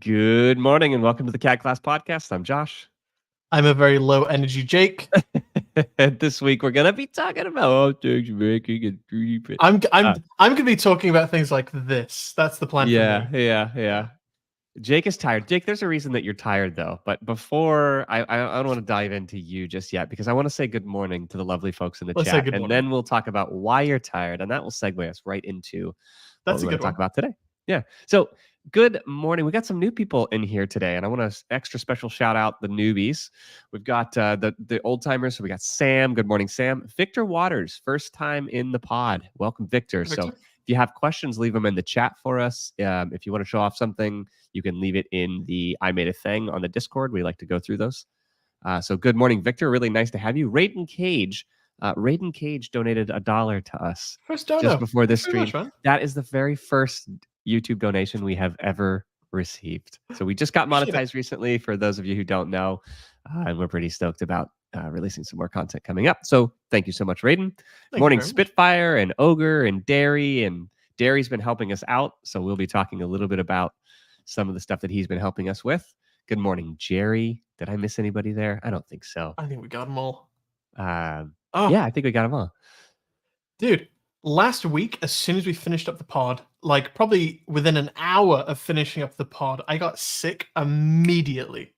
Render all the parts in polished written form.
Good morning and welcome to the CADclass podcast. I'm Josh. I'm a very low energy Jake. And this week we're gonna be talking about making and 3D print. I'm gonna be talking about things like this. That's the plan for me. Yeah. Jake is tired. Jake, there's a reason that you're tired though. But before I don't want to dive into you just yet because I want to say good morning to the lovely folks in the Let's say chat, good and morning. then we'll talk about why you're tired, and that will segue us right into That's what a we're good going to talk one. about today. Yeah. So good morning. We got some new people in here today, and I want to extra special shout out the newbies. We've got the old timers. So we got Sam. Good morning, Sam. Victor Waters, first time in the pod. Welcome, Victor. So if you have questions, leave them in the chat for us. If you want to show off something, you can leave it in the I Made a Thing on the Discord. We like to go through those. So good morning, Victor. Really nice to have you. Raiden Cage. Raiden Cage donated $1 to us just before this stream. That is the very first YouTube donation we have ever received. So we just got monetized recently, for those of you who don't know, and we're pretty stoked about releasing some more content coming up. So thank you so much, Raiden. Good morning, Spitfire and Ogre and Dairy. And Dairy's been helping us out, so we'll be talking a little bit about some of the stuff that he's been helping us with. Good morning, Jerry. Did I miss anybody there? I don't think so. I think we got them all. Yeah, I think we got them all. Dude, last week, as soon as we finished up the pod, like probably within an hour of finishing up the pod, I got sick immediately.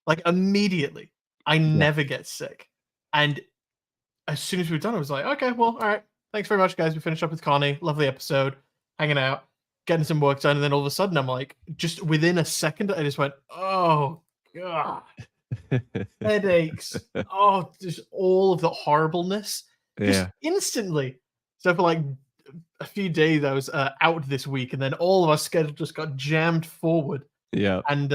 Like immediately. I never get sick. And as soon as we were done, I was like, okay, well, all right. Thanks very much, guys. We finished up with Connie. Lovely episode. Hanging out, getting some work done. And then all of a sudden, I'm like, just within a second, I just went, oh, God. Headaches. Oh, just all of the horribleness. Just instantly. So for like a few days, I was out this week, and then all of our schedule just got jammed forward. Yeah. And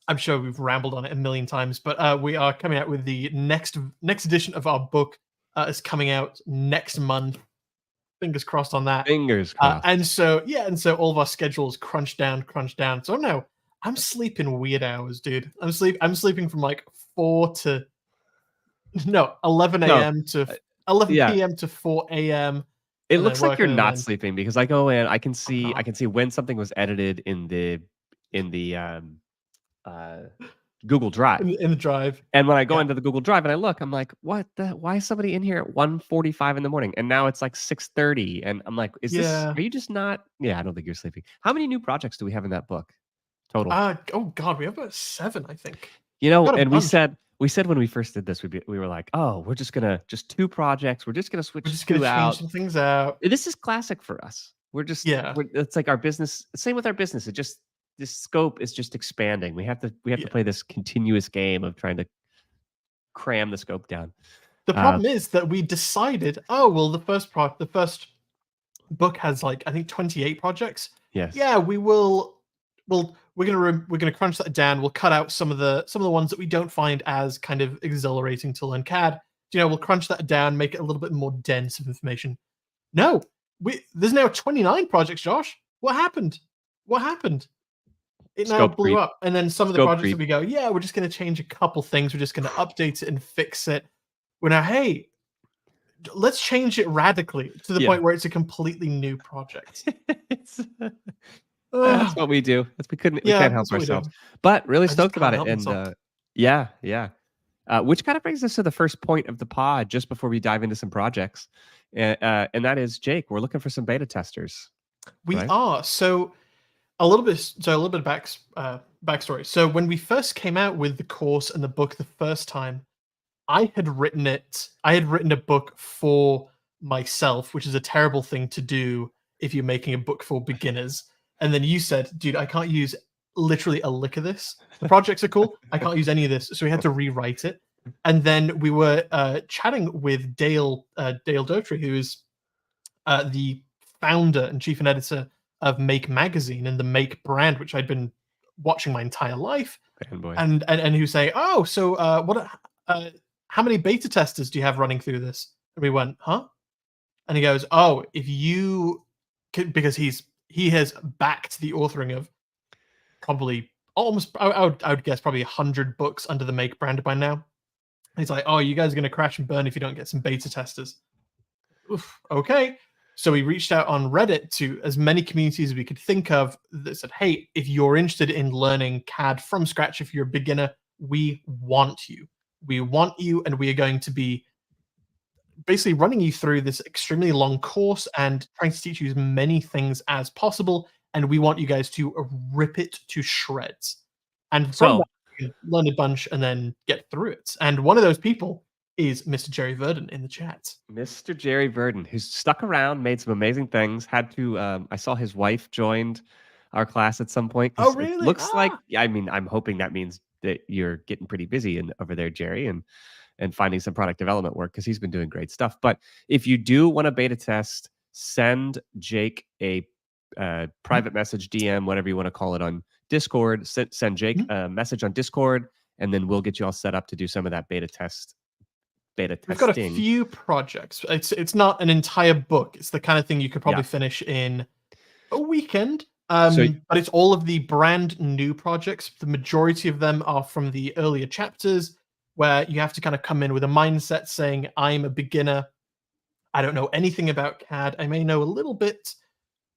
I'm sure we've rambled on it a million times, but we are coming out with the next edition of our book. Is coming out next month. Fingers crossed on that. Fingers crossed. And so all of our schedules crunched down. So now I'm sleeping weird hours, dude. I'm sleeping from like 11 a.m. to 11 p.m. to 4 a.m. It looks like you're not sleeping, because I go in, I can see when something was edited in the Google Drive. In the Drive. And when I go into the Google Drive and I look, I'm like, why is somebody in here at 1:45 in the morning? And now it's like 6:30. And I'm like, are you just not? Yeah, I don't think you're sleeping. How many new projects do we have in that book total? Oh God, we have about 7, I think. And we said when we first did this, we were like, oh, we're just 2 projects. We're just gonna switch change some things out. This is classic for us. It's like our business. Same with our business. This scope is just expanding. We have to play this continuous game of trying to cram the scope down. The problem is that we decided, the first book has like, I think 28 projects. Yes. Yeah, we're gonna crunch that down. We'll cut out some of the ones that we don't find as kind of exhilarating to learn CAD. We'll crunch that down, make it a little bit more dense of information. No, there's now 29 projects, Josh. What happened? It now blew up. And then some of the projects that we go, we're just going to change a couple things. We're just going to update it and fix it. We're now, hey, let's change it radically to the point where it's a completely new project. That's what we do. We can't help ourselves. But really stoked about it. And which kind of brings us to the first point of the pod, just before we dive into some projects. And that is, Jake, we're looking for some beta testers. We are. So a little bit of backstory. So when we first came out with the course and the book the first time, I had written a book for myself, which is a terrible thing to do if you're making a book for beginners. And then you said, dude, I can't use literally a lick of this. The projects are cool. I can't use any of this. So we had to rewrite it. And then we were chatting with Dale Dotry, who is the founder and chief and editor of Make Magazine and the Make brand, which I'd been watching my entire life. And he was saying, how many beta testers do you have running through this? And we went, huh? And he goes, because he has backed the authoring of probably almost, I would guess, probably 100 books under the Make brand by now. And he's like, you guys are going to crash and burn if you don't get some beta testers. Oof, okay. So we reached out on Reddit to as many communities as we could think of that said, hey, if you're interested in learning CAD from scratch, if you're a beginner, we want you. We want you, and we are going to be basically running you through this extremely long course and trying to teach you as many things as possible. And we want you guys to rip it to shreds. And from that, So, you can learn a bunch and then get through it. And one of those people is Mr. Jerry Verdon in the chat. Mr. Jerry Verdon, who's stuck around, made some amazing things. Had to. I saw his wife joined our class at some point Oh, because it really? looks like. I mean, I'm hoping that means that you're getting pretty busy over there, Jerry, and finding some product development work because he's been doing great stuff. But if you do want to beta test, send Jake a private message, DM, whatever you want to call it, on Discord. Send Jake a message on Discord, and then we'll get you all set up to do some of that beta testing. We've got a few projects. It's not an entire book. It's the kind of thing you could probably finish in a weekend. But it's all of the brand new projects. The majority of them are from the earlier chapters, where you have to kind of come in with a mindset saying, I'm a beginner. I don't know anything about CAD. I may know a little bit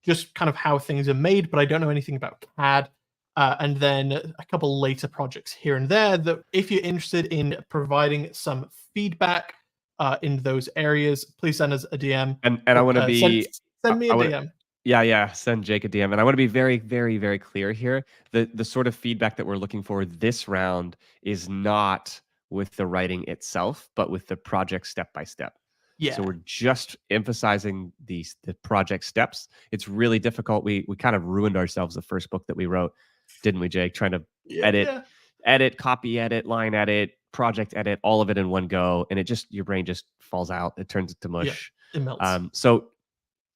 just kind of how things are made, but I don't know anything about CAD. And then a couple later projects here and there that if you're interested in providing some feedback in those areas, please send us a DM. And I want to be send me a DM. Yeah. Send Jake a DM. And I want to be very, very, very clear here. The sort of feedback that we're looking for this round is not with the writing itself, but with the project step by step. Yeah. So we're just emphasizing the project steps. It's really difficult. We kind of ruined ourselves the first book that we wrote, didn't we, Jake? Trying to edit, copy edit, line edit, project edit, all of it in one go. And your brain just falls out. It turns into mush. Yeah, it melts. So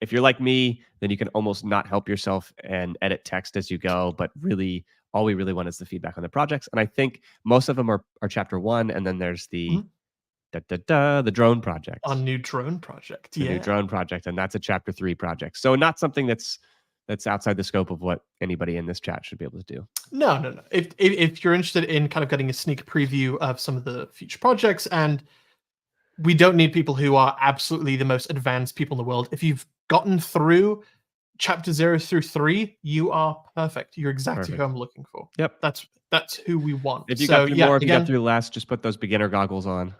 if you're like me, then you can almost not help yourself and edit text as you go. But really, all we really want is the feedback on the projects. And I think most of them are chapter 1. And then there's the the drone project. A new drone project. The new drone project. And that's a chapter 3 project. So not something that's outside the scope of what anybody in this chat should be able to do. No. If you're interested in kind of getting a sneak preview of some of the future projects, and we don't need people who are absolutely the most advanced people in the world. If you've gotten through chapter 0 through 3, you are perfect. You're exactly who I'm looking for. Yep. That's who we want. If you got through more, if you got through less, just put those beginner goggles on.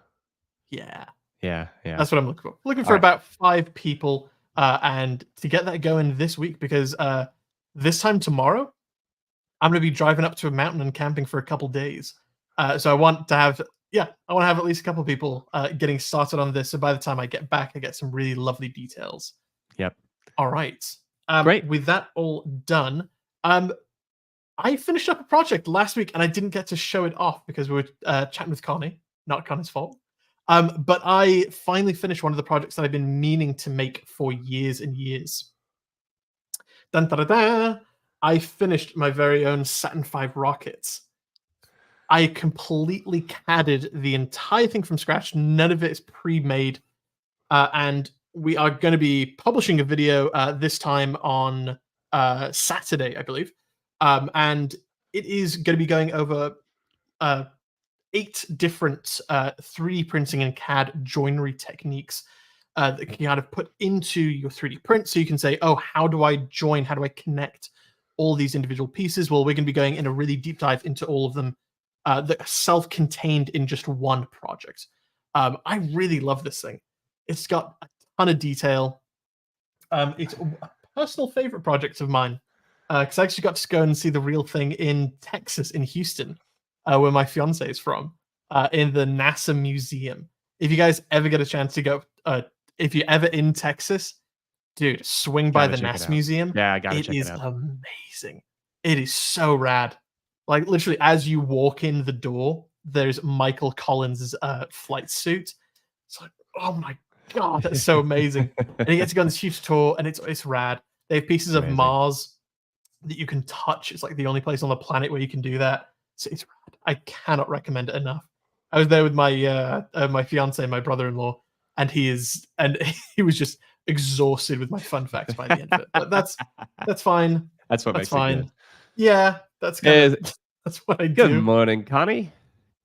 Yeah. That's what I'm looking for. Looking for about 5 people, and to get that going this week, because this time tomorrow, I'm going to be driving up to a mountain and camping for a couple days. So I want to have at least a couple people getting started on this. So by the time I get back, I get some really lovely details. Yep. All right. Great. With that all done, I finished up a project last week and I didn't get to show it off because we were chatting with Connie. Not Connie's fault. But I finally finished one of the projects that I've been meaning to make for years and years. I finished my very own Saturn V rockets. I completely CAD'd the entire thing from scratch. None of it is pre-made. And we are going to be publishing a video this time on Saturday, I believe. And it is going to be going over 8 different 3D printing and CAD joinery techniques that you can kind of put into your 3D print. So you can say, oh, how do I join? How do I connect all these individual pieces? Well, we're going to be going in a really deep dive into all of them that are self-contained in just one project. I really love this thing. It's got a ton of detail. It's a personal favorite project of mine because I actually got to go and see the real thing in Texas, in Houston, where my fiance is from, in the NASA museum. If you guys ever get a chance to go, if you're ever in Texas, dude, swing by the NASA museum. Yeah, I gotta check it out. It is amazing. It is so rad. Like literally, as you walk in the door, there's Michael Collins' flight suit. It's like, oh my god, that's so amazing. And you get to go on this huge tour, and it's rad. They have pieces of Mars that you can touch. It's like the only place on the planet where you can do that. So it's rad. I cannot recommend it enough. I was there with my my fiance, my brother-in-law, and he was just exhausted with my fun facts by the end of it. But that's fine. That's what makes fine. it good. Yeah, that's what I do. Good morning, Connie.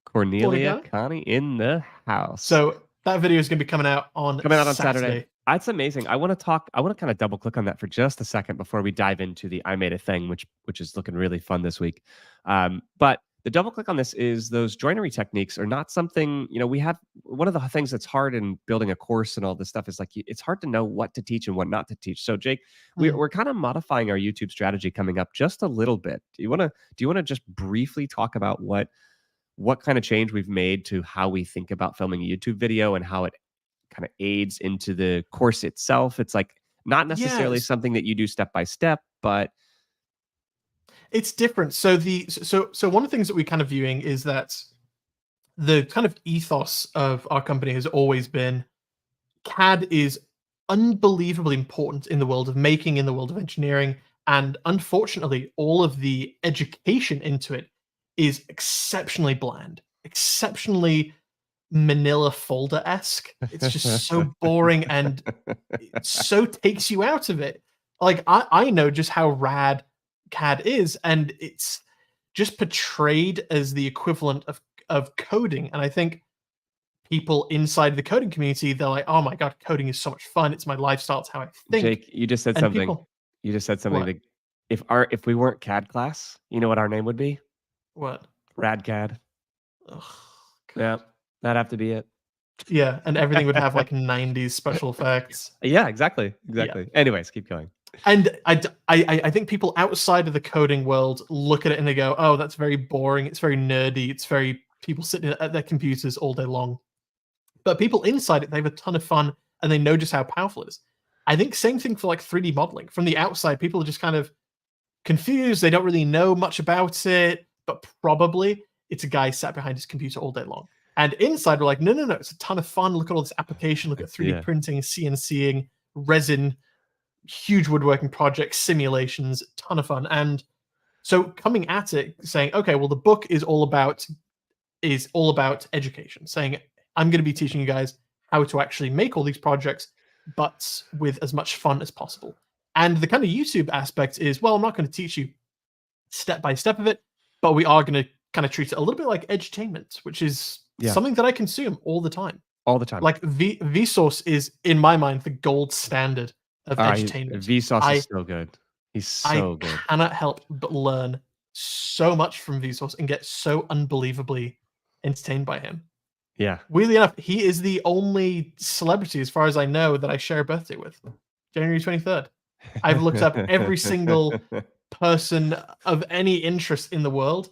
Cornelia, Connie in the house. So that video is going to be coming out on Saturday. That's amazing. I want to kind of double click on that for just a second before we dive into the I made a thing, which is looking really fun this week. But the double click on this is those joinery techniques are not something, we have one of the things that's hard in building a course and all this stuff is like it's hard to know what to teach and what not to teach. So Jake, Mm. we're kind of modifying our YouTube strategy coming up just a little bit. Do you want to just briefly talk about what kind of change we've made to how we think about filming a YouTube video and how it kind of aids into the course itself? It's like not necessarily Yes, something that you do step by step, but it's different. So one of the things that we're kind of viewing is that the kind of ethos of our company has always been CAD is unbelievably important in the world of making, in the world of engineering, and unfortunately, all of the education into it is exceptionally bland, exceptionally manila folder-esque. It's just so boring and it so takes you out of it. Like I know just how rad CAD is, and it's just portrayed as the equivalent of coding. And I think people inside the coding community, they're like, "Oh my god, coding is so much fun. It's my lifestyle. It's how I think." Jake, you just said And something. people, You just said something what, that if we weren't CAD class, you know what our name would be? what? Radcad. Ugh, Yeah, God. that'd have to be it. Yeah, and everything would have like 90s special effects. Yeah, exactly, Yeah. exactly. Anyways, keep going. And I think people outside of the coding world look at it and they go, "Oh, that's very boring. It's very nerdy. It's very people sitting at their computers all day long." But people inside it, they have a ton of fun and they know just how powerful it is. I think same thing for like 3D modeling. From the outside, people are just kind of confused. They don't really know much about it, but probably it's a guy sat behind his computer all day long. And inside, we're like, no, no, no, it's a ton of fun. Look at all this application. Look at 3D Yeah. printing, CNCing, resin, huge woodworking projects, simulations, ton of fun. And so coming at it, saying, okay, well, the book is all about education. Saying, I'm going to be teaching you guys how to actually make all these projects, but with as much fun as possible. And the kind of YouTube aspect is, well, I'm not going to teach you step by step of it, but we are going to kind of treat it a little bit like edutainment, which is Yeah, something that I consume all the time. all the time. Like Vsauce is, in my mind, the gold standard of edutainment. Vsauce is I so good. He's I so good. cannot help but learn so much from Vsauce and get so unbelievably entertained by him. Yeah. Weirdly enough, he is the only celebrity, as far as I know, that I share a birthday with. January 23rd. I've looked up every single person of any interest in the world.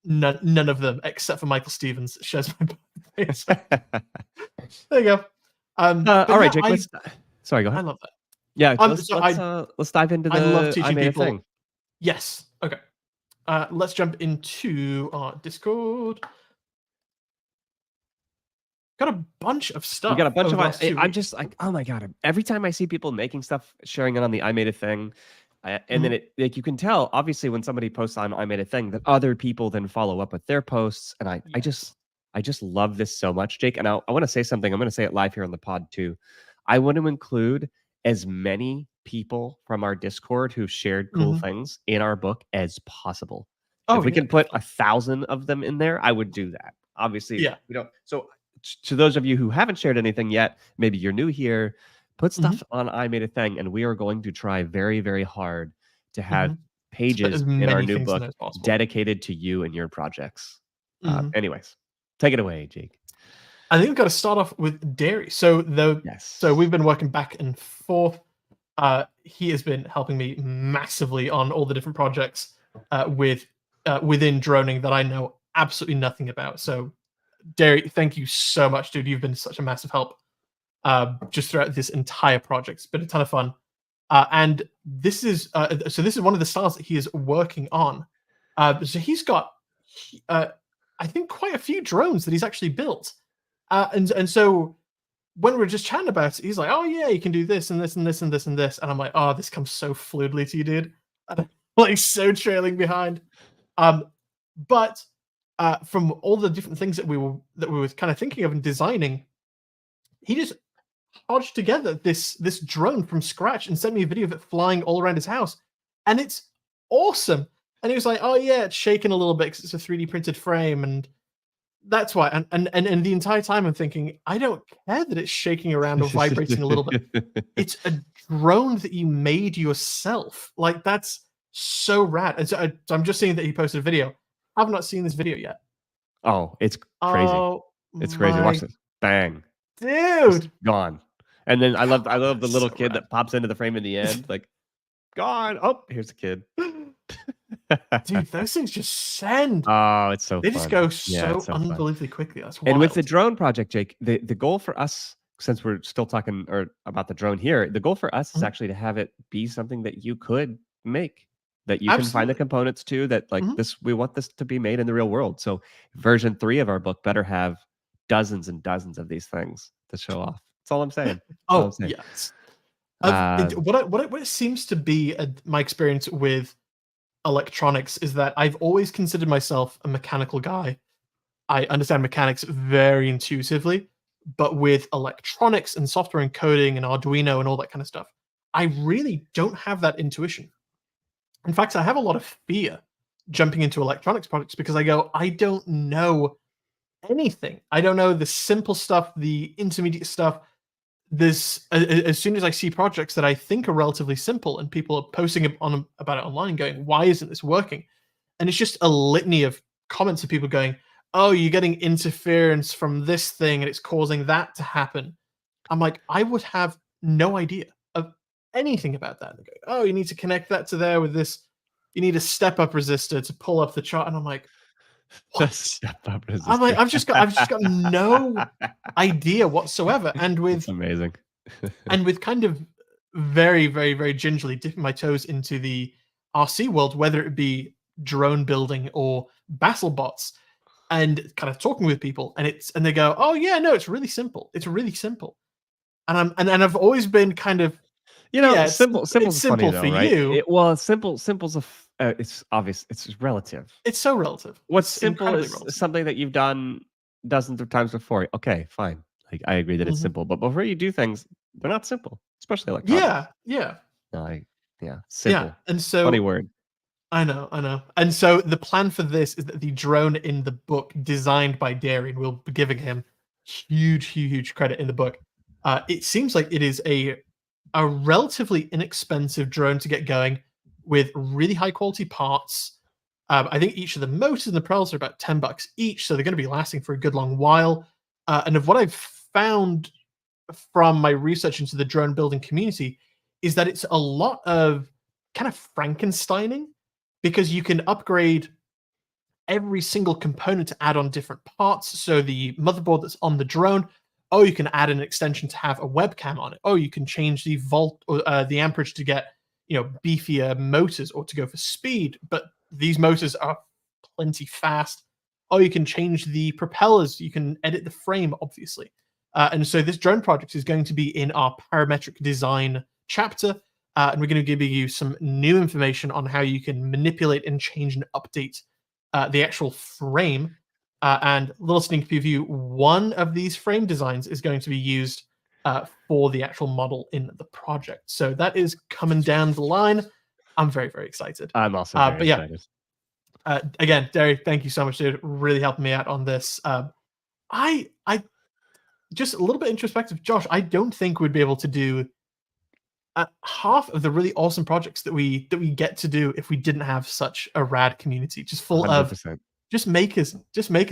None of them, except for Michael Stevens, shares my birthday. So there you go. But All right, yeah, Jake. Sorry, go I ahead. love that. Yeah, So let's dive into I love the I teaching made a people. thing. Yes. Okay. Let's jump into our Discord. Got a bunch of We got a stuff bunch over of the last two I'm weeks. just like, oh my god! Every time I see people making stuff, sharing it on the I made a thing, and then Mhm. it like you can tell obviously when somebody posts on I made a thing that other people then follow up with their posts, and Yes. I just love this so much, Jake. And I want to say something. I'm going to say it live here on the pod too. I want to include as many people from our Discord who've shared cool Mhm. things in our book as possible. Oh, If we yeah, can put definitely. 1,000 of them in there, I would do that. Obviously, Yeah. we don't. So to those of you who haven't shared anything yet, maybe you're new here, put Mhm. stuff on I Made a Thing, and we are going to try very, very hard to have Mhm. To put pages as in our many new things in book there as possible. dedicated to you and your projects. Mhm. Anyways, take it away, Jake. I think we've got to start off with dairy. So Yes. we've been working back and forth. He has been helping me massively on all the different projects within droning that I know absolutely nothing about. So Dairy, thank you so much, dude. You've been such a massive help just throughout this entire project. It's been a ton of fun. And this is one of the styles that he is working on. So he's got, uh, I think, quite a few drones that he's actually built. And so when we were just chatting about it, he's like, "Oh yeah, you can do this and this and this and this and this," and I'm like, "Oh, this comes so fluidly to you, dude." And I'm like so trailing behind. Um, but from all the different things that we were kind of thinking of and designing, he just hodged together this drone from scratch and sent me a video of it flying all around his house, and it's awesome. And he was like, "Oh yeah, it's shaking a little bit because it's a 3D printed frame, and That's why, and the entire time I'm thinking, I don't care that it's shaking around or vibrating a little bit. It's a drone that you made yourself. Like, that's so rad. And so I'm just seeing that he posted a video. I've not seen this video yet. Oh, it's crazy. Oh It's crazy. Watch my this. Bang. Just dude. gone. And then I love the little So kid rad. that pops into the frame in the end, like, gone. Oh, here's the kid. Dude, those things just send. Oh, it's so They just fun. go Yeah, so it's so fun. unbelievably quickly. That's And with the wild. drone project, Jake, the goal for us, since we're still talking or about the drone here, the goal for us is Mhm. actually to have it be something that you could make, that you can find the Absolutely. components to, that like Mhm. this, we want this to be made in the real world. So version 3 of our book better have dozens and dozens of these things to show off. That's all I'm saying. That's all I'm Oh, saying. yes. Um, What it seems to be my experience with electronics is that I've always considered myself a mechanical guy. I understand mechanics very intuitively, but with electronics and software and coding and Arduino and all that kind of stuff, I really don't have that intuition. In fact, I have a lot of fear jumping into electronics products because I go, I don't know anything. I don't know the simple stuff, the intermediate stuff. As soon as I see projects that I think are relatively simple and people are posting about it online, going, "Why isn't this working?" And it's just a litany of comments of people going, "Oh, you're getting interference from this thing, and it's causing that to happen." I'm like, I would have no idea of anything about that. They go, "Oh, you need to connect that to there with this. You need a step up resistor to pull up the chart." And I'm like, the "What?" step up I'm like, resistor. I've just got no idea whatsoever. It's amazing. And with kind of very, very, very gingerly dipping my toes into the RC world, whether it be drone building or battle bots, and kind of talking with people, and they go, "Oh yeah, no, it's really simple. It's really simple." And I've always been kind of, You know, yeah, it's simple's funny simple though, for right? you. Well, simple's it's obvious, it's relative. It's so relative. What's It's simple incredibly is relative. something that you've done dozens of times before. Okay, fine. Like, I agree that it's Mhm. simple, but before you do things, they're not simple, especially electronics. Yeah, yeah, No, yeah, yeah. simple. And Funny so word. I know. And so the plan for this is that the drone in the book, designed by Darian, we'll be giving him huge, huge, huge credit in the book. It seems like it is a relatively inexpensive drone to get going with really high quality parts. I think each of the motors and the propellers are about $10 each, so they're going to be lasting for a good long while. And of what I've found from my research into the drone building community is that it's a lot of kind of Frankensteining because you can upgrade every single component to add on different parts. So the motherboard that's on the drone, oh, you can add an extension to have a webcam on it. Oh, you can change the volt or the amperage to get beefier motors or to go for speed. But these motors are plenty fast. Oh, you can change the propellers. You can edit the frame, obviously. And so this drone project is going to be in our parametric design chapter. And we're going to give you some new information on how you can manipulate and change and update the actual frame. And little sneak preview: one of these frame designs is going to be used for the actual model in the project. So that is coming down the line. I'm very, very excited. I'm also very But yeah, excited. again, Derry, thank you so much, dude. Really helping me out on this. I just a little bit introspective, Josh. I don't think we'd be able to do half of the really awesome projects that we get to do if we didn't have such a rad community, just full of 100%. just makers,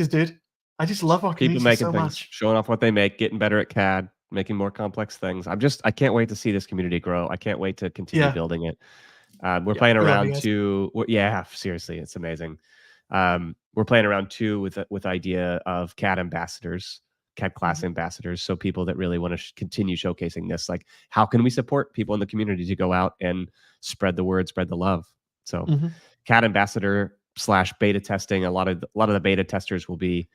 dude. I just love our People community making so things, much. showing off what they make, getting better at CAD, making more complex things. I can't wait to see this community grow. I can't wait to continue Yeah, building it. We're yeah, playing we love you around guys. too. Yeah, seriously, it's amazing. We're playing around too with idea of CAD ambassadors, CAD class Mhm, ambassadors. So people that really want to continue showcasing this, like, how can we support people in the community to go out and spread the word, spread the love? So mhm. CAD ambassador slash beta testing. A lot of the beta testers will be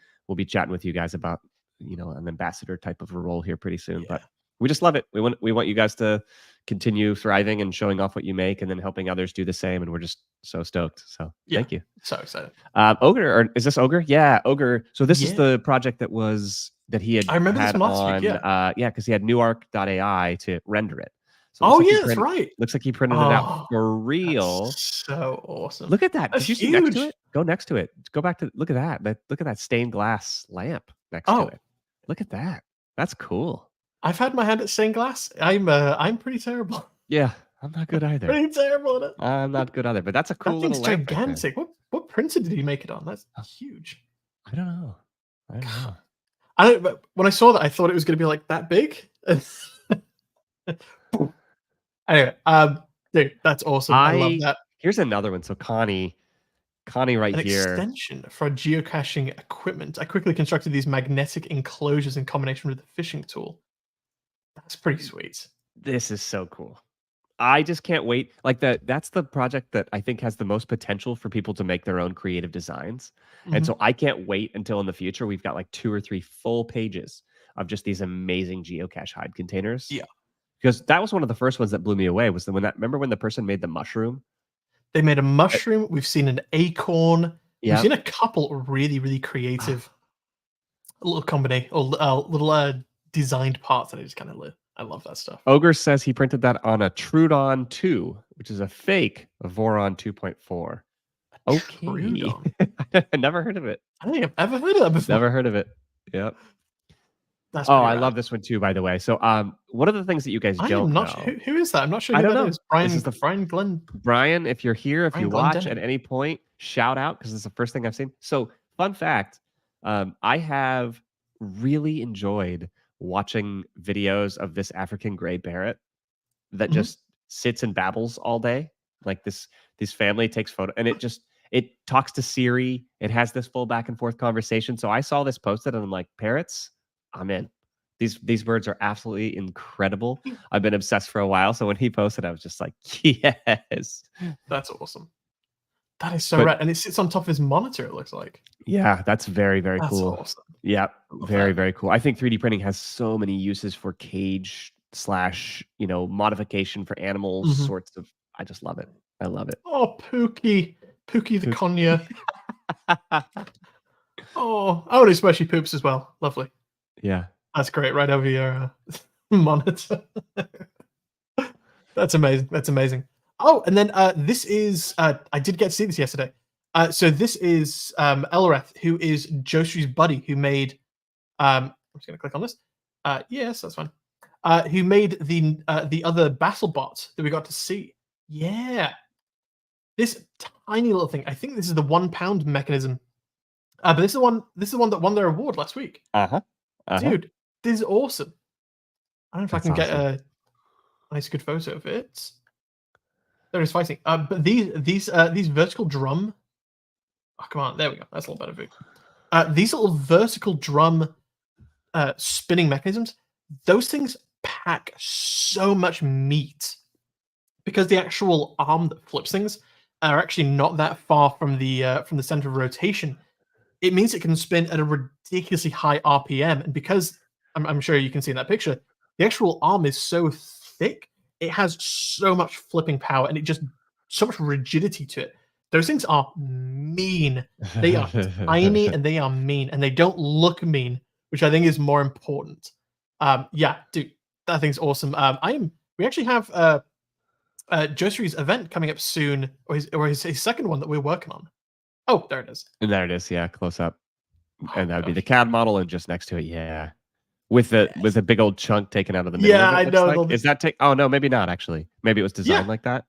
chatting with you guys about an ambassador type of a role here pretty soon. But Yeah, we just love it. We want you guys to continue thriving and showing off what you make, and then helping others do the same. And we're just so stoked. So yeah. thank you. So excited. Ogre, or is this Ogre? Yeah, Ogre. So this is Yeah, the project that he had I remember this had from last week. on, Yeah. yeah, because he had newarc.ai to render it. So Oh yeah, that's right. looks like he printed it out Oh, for that's real. so awesome. Look at that. That's Did you see next to huge. it? Go next to it. Go back to look at that. Look at that stained glass lamp next to Oh, it. Look at that. That's cool. I've had my hand at stained glass. I'm pretty terrible. Yeah, I'm not good either. Pretty terrible at it. I'm not good either, but that's a That cool thing's little lamp right there. gigantic. What printer did he make it on? That's Uh, huge. I don't know. I don't know. I don't. But when I saw that, I thought it was going to be like that big. Anyway, dude, that's awesome. I love I that. Here's another one. So Connie right An here. extension for geocaching equipment. I quickly constructed these magnetic enclosures in combination with the fishing tool. That's pretty sweet. This is so cool. I just can't wait. Like that's the project that I think has the most potential for people to make their own creative designs. And Mhm. so I can't wait until in the future we've got like 2 or 3 full pages of just these amazing geocache hide containers. Yeah. Because that was one of the first ones that blew me away was when that remember when the person made the mushroom? They made a Uh, mushroom. We've seen an acorn. We've Yep. seen a couple really, really creative little combination or little designed parts that I just kind of live. I love that stuff. Ogre says he printed that on a Trudon 2, which is a fake Voron 2.4. Okay. Trudon. I never heard of it. I don't think I've ever heard of that before. Never heard of it. Yep. That's Oh, pretty I rad. love this one too, by the way. So, one of the things that you guys I am don't not sure know, who is that. I'm not sure I who don't that know. is. This is the Brian Glenn. Brian. If you're here, if you Brian watch at Glendenning. any point, shout out because it's the first thing I've seen. So, fun fact: I have really enjoyed watching videos of this African gray parrot that Mhm. just sits and babbles all day. Like this family takes photo, and it talks to Siri. It has this full back and forth conversation. So I saw this posted, and I'm like, parrots, I'm in. These birds are absolutely incredible. I've been obsessed for a while. So when he posted, I was just like, yes. That's awesome. That is so But rad, and it sits on top of his monitor. It looks like. yeah, that's very, very That's cool. awesome. Yeah, I love very, that. very cool. I think 3D printing has so many uses for cage slash, modification for animals, Mhm. sorts of. I just love it. I love it. Oh, Pookie the Poop. conure. Oh, and his swear she poops as well. Lovely. Yeah. That's great. Right over your monitor. That's amazing. That's amazing. Oh, and then this is I did get to see this yesterday. So this is Elreth, who is Joshua's buddy, who made I'm just gonna click on this. Yes, that's fine. Who made the other battle bot that we got to see. Yeah. This tiny little thing. I think this is the 1 pound mechanism. But this is the one that won their award last week. Uh-huh. Uh-huh. Dude, this is awesome. I don't know if I That's can get awesome. a nice good photo of it. There is fighting. But these vertical drum. Oh, come on, there we go. That's a little better view. These little vertical drum spinning mechanisms. Those things pack so much meat because the actual arm that flips things are actually not that far from the center of rotation. It means it can spin at a ridiculously high RPM, and because I'm sure you can see in that picture, the actual arm is so thick, it has so much flipping power, and it just so much rigidity to it. Those things are mean. They are tiny and they are mean, and they don't look mean, which I think is more important. Yeah, dude, that thing's awesome. We actually have Joshua's event coming up soon, or his second one that we're working on. Oh, there it is. And there it is. Yeah, close up. Oh And that would be the gosh, CAD model and just next to it. Yeah. With yes. a big old chunk taken out of the middle Yeah, of it, I looks know. like. Is that take Oh no, maybe not actually. Maybe it was Yeah. designed like that.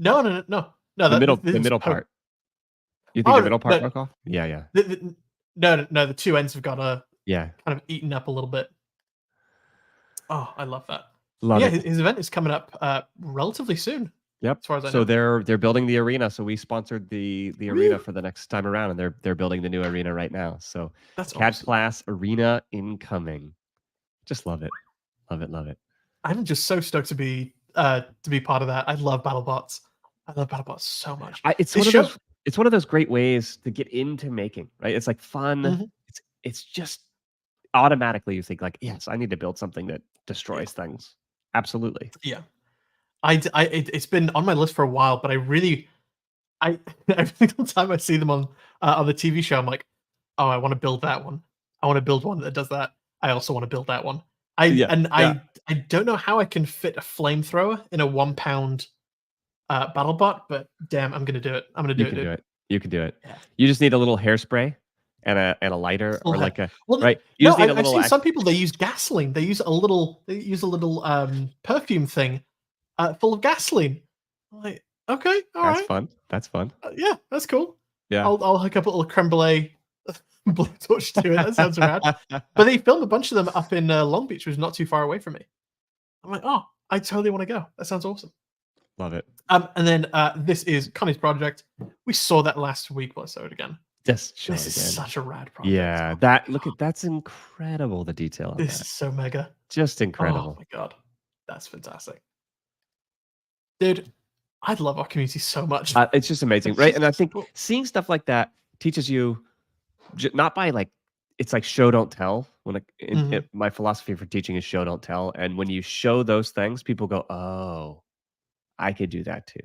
No, no, no, no. No, this The is middle poke. part. You think Oh, the no, middle part no, broke off? Yeah, yeah. no, the two ends have got Yeah. kind of eaten up a little bit. Oh, I love that. But Love yeah, it. his event is coming up relatively soon, Yep. as far as I So know. they're building the arena. So we sponsored the arena Woo! for the next time around, and they're building the new arena right now. So That's awesome. CADclass arena incoming. Just love it. Love it. Love it. I'm just so stoked to be part of that. I love BattleBots. I love BattleBots so much. It's This one of show. those great ways to get into making, right? It's like fun. Mhm. It's just automatically you think like, yes, I need to build something that Yeah, destroys things. Absolutely. yeah. It's been on my list for a while, but I every single time I see them on the TV show, I'm like, oh, I want to build that one. I want to build one that does that. I also want to build that one. Yeah, yeah. I don't know how I can fit a flamethrower in a 1 pound battle bot, but damn, I'm gonna do it. I'm gonna do You it, can do dude. it. You can do it. Yeah. You just need a little hairspray and a lighter or Still have like a well, right? You no, just need a I've little seen some people, they use gasoline. They use a little perfume thing full of gasoline. I'm like, okay, all That's right, fun. That's fun. yeah, that's cool. Yeah. I'll hook up a little creme brulee blowtorch to it. That sounds rad. But they filmed a bunch of them up in Long Beach, which is not too far away from me. I'm like, oh, I totally want to go. That sounds awesome. Love it. And then this is Connie's project. We saw that last week. Let's show it again. Just show This it is again. such a rad project. Yeah, that look at that's incredible, the detail on This that. is so mega. Just Oh incredible. my god, that's fantastic, dude. I love our community so much. It's just amazing, It's right? just And I think cool. seeing stuff like that teaches you not by like it's like show don't tell. When Mhm. my philosophy for teaching is show don't tell, and when you show those things, people go, "Oh, I could do that too."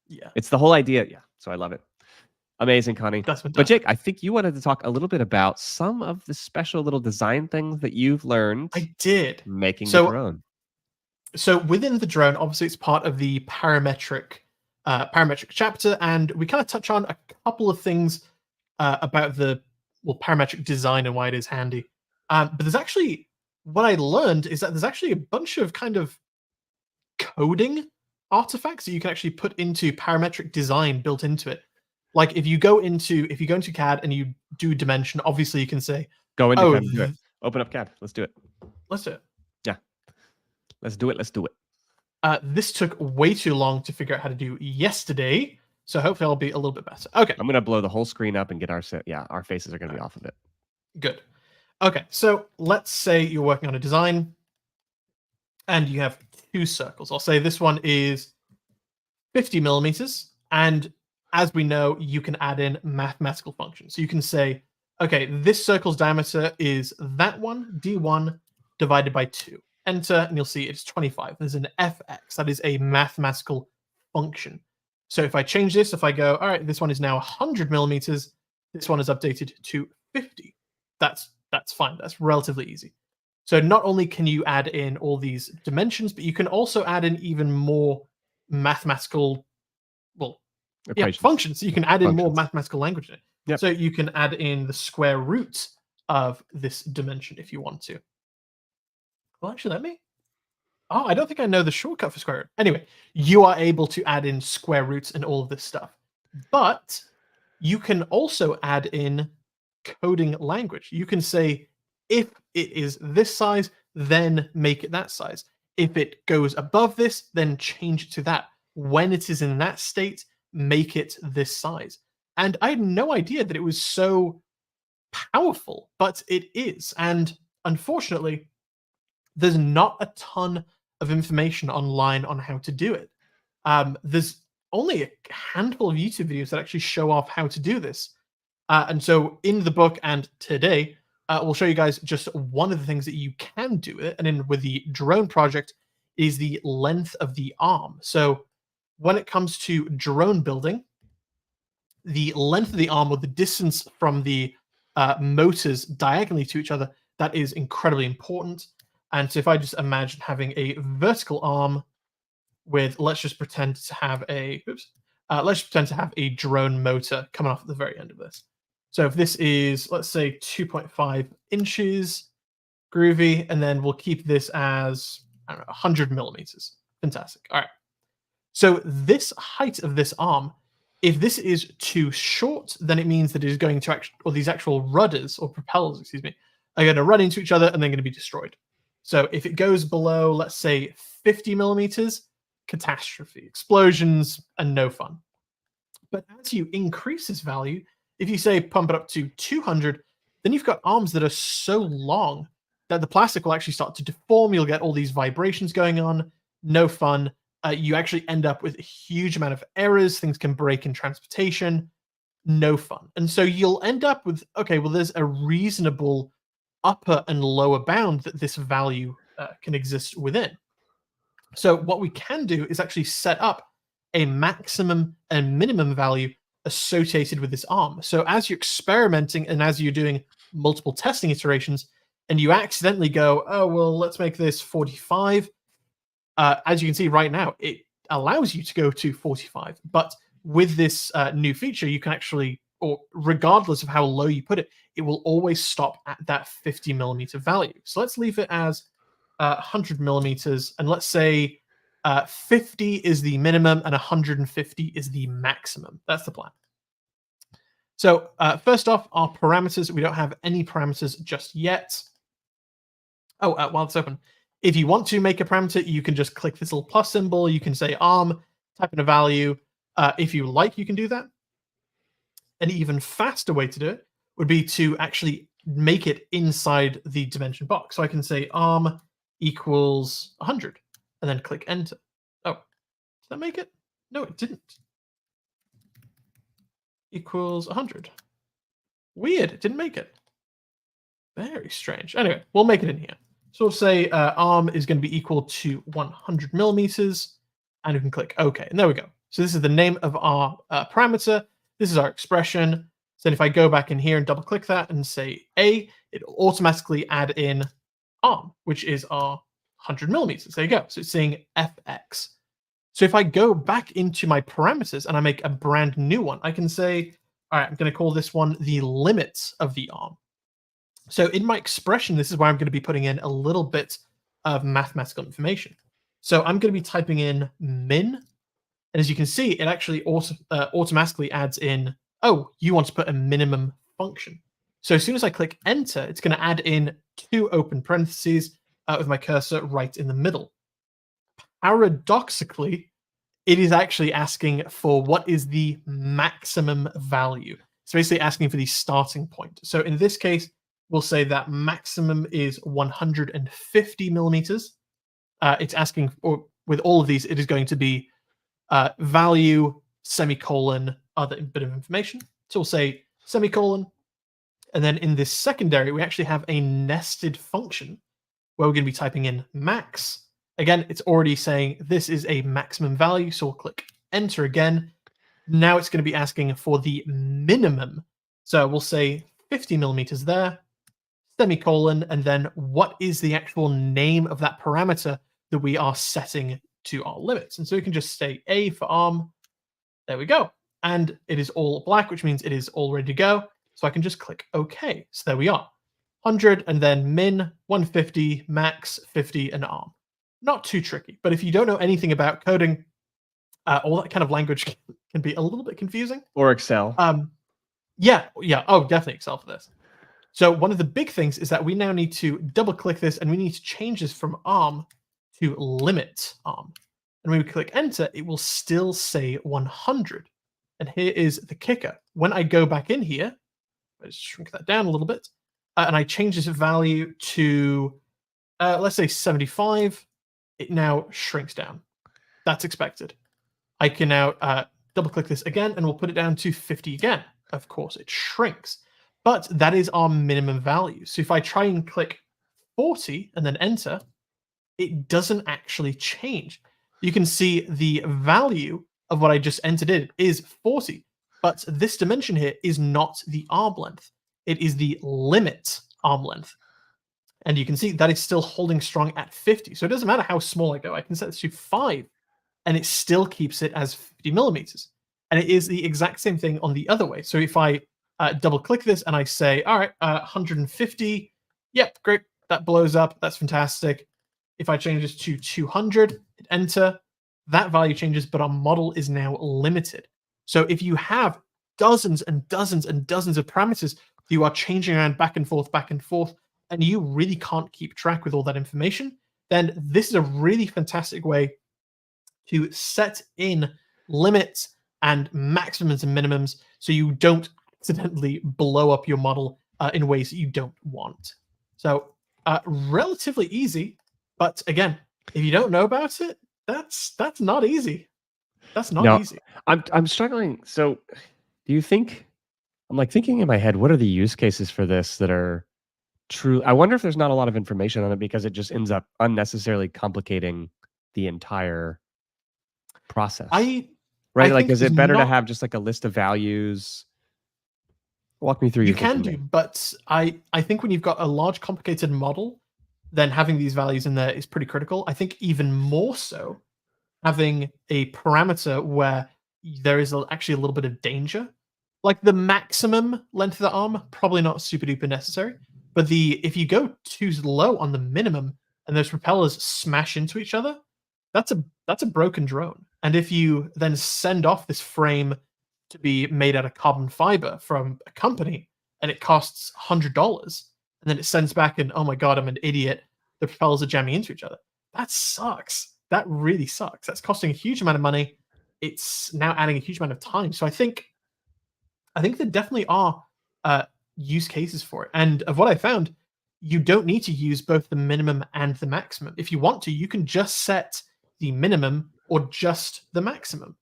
Yeah, It's the whole idea. Yeah, so I love it. Amazing, Connie. that's But Jake, fantastic. I think you wanted to talk a little bit about some of the special little design things that you've learned I did. making the So drone. so within the drone, obviously, it's part of the parametric chapter, and we kind of touch on a couple of things about the parametric design and why it is handy. But there's actually what I learned is that there's actually a bunch of kind of coding artifacts that you can actually put into parametric design built into it. Like if you go into CAD and you do dimension, obviously you can say, Go into "Oh, CAD and do it. Open up CAD. Let's do it. let's do it." Yeah. Let's do it. Let's do it. This took way too long to figure out how to do yesterday, so hopefully I'll be a little bit better. Okay, I'm gonna blow the whole screen up and get our our faces are gonna all be right, off of it. good. Okay, so let's say you're working on a design and you have two circles. I'll say this one is 50 millimeters, and as we know, you can add in mathematical functions. So you can say, okay, this circle's diameter is that one, d1, divided by 2. Enter, and you'll see it's 25. There's an fx. That is a mathematical function. So if I change this, if I go, all right, this one is now 100 millimeters, this one is updated to 50. That's fine. That's relatively easy. So not only can you add in all these dimensions, but you can also add in even more mathematical, well, yeah, Equations. functions. So you can add in more Functions. mathematical language in it. Yep. So you can add in the square root of this dimension if you want to. Well, actually, let me. Oh, I don't think I know the shortcut for square root. Anyway, you are able to add in square roots and all of this stuff. But you can also add in coding language. You can say, if it is this size, then make it that size. If it goes above this, then change it to that. When it is in that state, make it this size. And I had no idea that it was so powerful, but it is. And unfortunately, there's not a ton of information online on how to do it. There's only a handful of YouTube videos that actually show off how to do this. And so in the book and today, we'll show you guys just one of the things that you can do it. And then with the drone project is the length of the arm. So when it comes to drone building, the length of the arm or the distance from the motors diagonally to each other, that is incredibly important. And so if I just imagine having a vertical arm with, let's just pretend to have let's pretend to have a drone motor coming off at the very end of this. So if this is, let's say 2.5 inches, groovy, and then we'll keep this as, I don't know, 100 millimeters. Fantastic. All right. So this height of this arm, if this is too short, then it means that it is going to these actual rudders or propellers, excuse me, are going to run into each other and they're going to be destroyed. So if it goes below, let's say 50 millimeters, catastrophe, explosions, and no fun. But as you increase this value, if you say pump it up to 200, then you've got arms that are so long that the plastic will actually start to deform. You'll get all these vibrations going on. No fun. You actually end up with a huge amount of errors. Things can break in transportation. No fun. And so you'll end up with, okay, well, there's a reasonable upper and lower bound that this value can exist within. So what we can do is actually set up a maximum and minimum value associated with this arm. So as you're experimenting and as you're doing multiple testing iterations, and you accidentally go, oh, well, let's make this 45. As you can see right now, it allows you to go to 45. But with this new feature, you can actually, or regardless of how low you put it, it will always stop at that 50 millimeter value. So let's leave it as 100 millimeters. And let's say 50 is the minimum and 150 is the maximum. That's the plan. So first off, our parameters, we don't have any parameters just yet. Oh, while it's open, if you want to make a parameter, you can just click this little plus symbol. You can say arm, type in a value. If you like, you can do that. An even faster way to do it would be to actually make it inside the dimension box. So I can say arm equals 100 and then click enter. Oh, did that make it? No, it didn't. Equals 100. Weird, it didn't make it. Very strange. Anyway, we'll make it in here. So we'll say arm is going to be equal to 100 millimeters, and we can click OK. And there we go. So this is the name of our parameter. This is our expression. So then if I go back in here and double click that and say A, it will automatically add in arm, which is our 100 millimeters. There you go. So it's saying FX. So if I go back into my parameters and I make a brand new one, I can say, all right, I'm going to call this one the limits of the arm. So in my expression, this is where I'm going to be putting in a little bit of mathematical information. So I'm going to be typing in min. And as you can see, it actually automatically adds in, oh, you want to put a minimum function. So as soon as I click enter, it's going to add in 2 open parentheses with my cursor right in the middle. Paradoxically, it is actually asking for what is the maximum value. It's basically asking for the starting point. So in this case, we'll say that maximum is 150 millimeters. It's asking, or with all of these, it is going to be value, semicolon, other bit of information. So we'll say semicolon. And then in this secondary, we actually have a nested function where we're going to be typing in max. Again, it's already saying this is a maximum value. So we'll click enter again. Now it's going to be asking for the minimum. So we'll say 50 millimeters there, semicolon, and then what is the actual name of that parameter that we are setting to our limits. And so we can just say A for arm. There we go. And it is all black, which means it is all ready to go. So I can just click OK. So there we are. 100 and then min, 150, max, 50, and arm. Not too tricky, but if you don't know anything about coding, all that kind of language can be a little bit confusing. Or Excel. Yeah. Oh, definitely Excel for this. So one of the big things is that we now need to double click this and we need to change this from arm to limit arm. And when we click enter, it will still say 100. And here is the kicker. When I go back in here, let's shrink that down a little bit, and I change this value to, let's say 75, it now shrinks down. That's expected. I can now double click this again and we'll put it down to 50 again. Of course, it shrinks, but that is our minimum value. So if I try and click 40 and then enter, it doesn't actually change. You can see the value of what I just entered in is 40, but this dimension here is not the arm length. It is the limit arm length. And you can see that it's still holding strong at 50. So it doesn't matter how small I go. I can set this to 5, and it still keeps it as 50 millimeters. And it is the exact same thing on the other way. So if I double click this and I say, all right, 150, yep, great, that blows up, that's fantastic. If I change this to 200, hit enter, that value changes, but our model is now limited. So if you have dozens and dozens and dozens of parameters you are changing around back and forth, and you really can't keep track with all that information, then this is a really fantastic way to set in limits and maximums and minimums so you don't accidentally blow up your model in ways that you don't want. So relatively easy, but again, if you don't know about it, that's not easy. That's not easy. I'm struggling. So do you think, I'm like thinking in my head, what are the use cases for this that are true? I wonder if there's not a lot of information on it because it just ends up unnecessarily complicating the entire process. I Like, think is it better to not, have just like a list of values? Walk me through You your can thinking do, there. but I think when you've got a large, complicated model, then having these values in there is pretty critical. I think even more so having a parameter where there is actually a little bit of danger. Like the maximum length of the arm, probably not super duper necessary. But if you go too low on the minimum and those propellers smash into each other, that's a broken drone. And if you then send off this frame to be made out of carbon fiber from a company and it costs $100 and then it sends back and oh my god, I'm an idiot. The propellers are jamming into each other. That sucks. That really sucks. That's costing a huge amount of money. It's now adding a huge amount of time. So I think there definitely are uh, use cases for it. And of what I found, you don't need to use both the minimum and the maximum. If you want to, you can just set the minimum or just the maximum.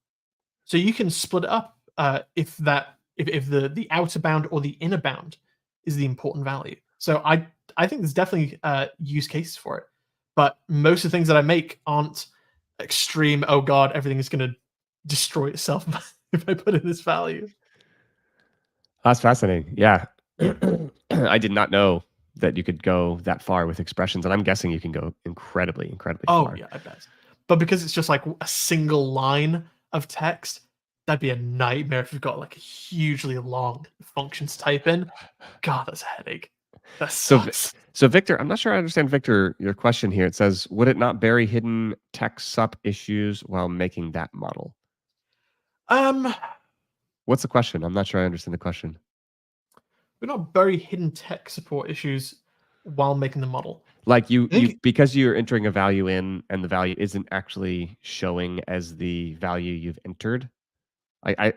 So you can split it up if the outer bound or the inner bound is the important value. So I think there's definitely use cases for it. But most of the things that I make aren't extreme. Oh god, everything is going to destroy itself if I put in this value. That's fascinating. Yeah. I did not know that you could go that far with expressions, and I'm guessing you can go incredibly, incredibly Oh far. yeah, I bet. But because it's just like a single line of text, that'd be a nightmare if you've got like a hugely long function to type in. God, that's a headache. That So, sucks. so Victor, I'm not sure I understand, Victor, your question here. It says, would it not bury hidden tech sup issues while making that model? Um, What's the question? I'm not sure I understand the question. we're not bury hidden tech support issues while making the model. Like you, I you think because you're entering a value in and the value isn't actually showing as the value you've entered. I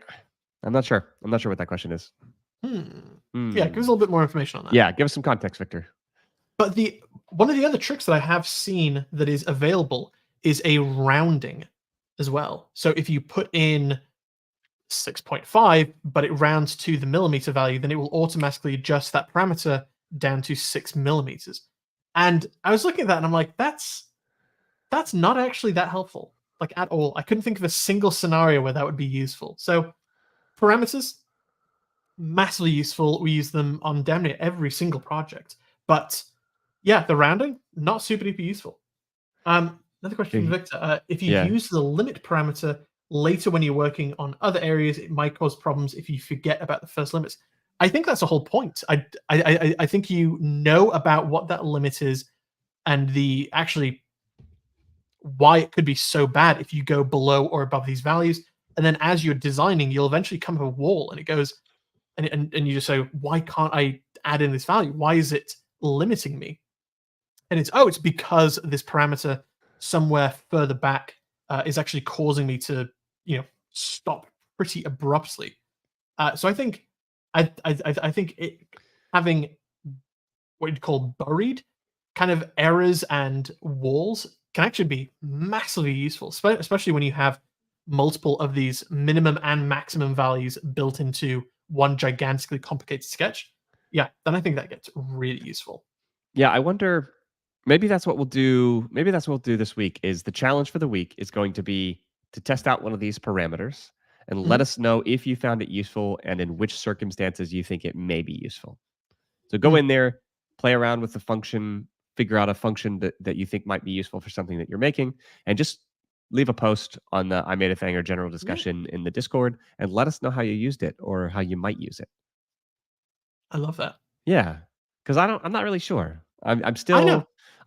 I'm not sure. I'm not sure what that question is. hmm. Yeah, give us a Hmm. little bit more information on that. Yeah, give us some context, Victor. But the one of the other tricks that I have seen that is available is a rounding as well. So if you put in 6.5, but it rounds to the millimeter value, then it will automatically adjust that parameter down to 6 millimeters. And I was looking at that and I'm like, that's not actually that helpful, like at all. I couldn't think of a single scenario where that would be useful. So parameters, massively useful. We use them on damn near every single project. But yeah, the rounding, not super duper useful. Another question from Eh, Victor. If you Yeah. use the limit parameter later when you're working on other areas, it might cause problems if you forget about the first limits. I think that's the whole point. I think you know about what that limit is and the actually why it could be so bad if you go below or above these values. And then as you're designing, you'll eventually come to a wall and it goes, and you just say, why can't I add in this value? Why is it limiting me? And it's because this parameter somewhere further back is actually causing me to stop pretty abruptly. So I think I think having what you'd call buried kind of errors and walls can actually be massively useful, especially when you have multiple of these minimum and maximum values built into one gigantically complicated sketch. Yeah, then I think that gets really useful. Yeah, I wonder, maybe that's what we'll do. Maybe that's what we'll do this week is the challenge for the week is going to be to test out one of these parameters and let Mhm. us know if you found it useful and in which circumstances you think it may be useful. So go Mm. in there, play around with the function, figure out a function that you think might be useful for something that you're making, and just leave a post on the I Made a Thing or general Yeah, discussion in the Discord and let us know how you used it or how you might use it. I love that. Yeah, because I'm not really sure. I'm I know. still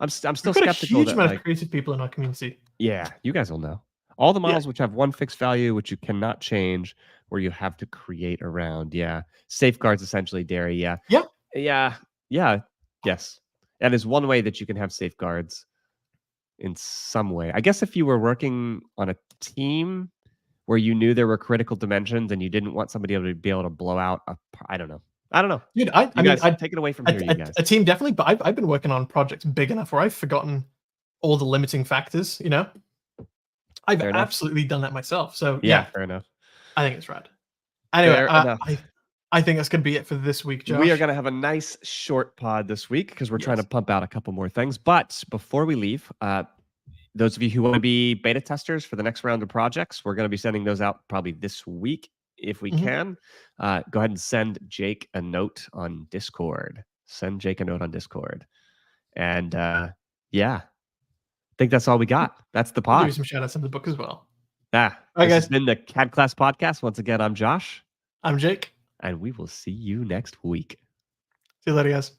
I'm We've still got a skeptical huge that, amount of like, creative people in our community. yeah, you guys will know. All the Yeah. models which have one fixed value, which you cannot change, where you have to create around. Yeah. Safeguards essentially, Dairy. Yeah. Yeah. Yeah. Yeah. Yes. That is one way that you can have safeguards in some way. I guess if you were working on a team where you knew there were critical dimensions and you didn't want somebody able to be able to blow out I don't know. I don't know. Dude, I You mean, guys take it away from here, you guys. a team definitely, but I've been working on projects big enough where I've forgotten all the limiting factors, you know? I've Fair enough. absolutely done that myself. So Yeah, yeah, fair enough. I think it's rad. Anyway, Fair enough. I think that's gonna be it for this week, We are Josh. going to have a nice short pod this week because we're trying to Yes. pump out a couple more things. But before we leave, those of you who want to be beta testers for the next round of projects, we're going to be sending those out probably this week if we Mhm. can, go ahead and send Jake a note on Discord. Send Jake a note on Discord. And yeah, I think that's all we got. That's the I'll give you pod. some shout outs in the book as well. Ah, All right, this has guys. been the CAD Class Podcast. Once again, I'm Josh, I'm Jake. and we will see you next week. See you later, guys.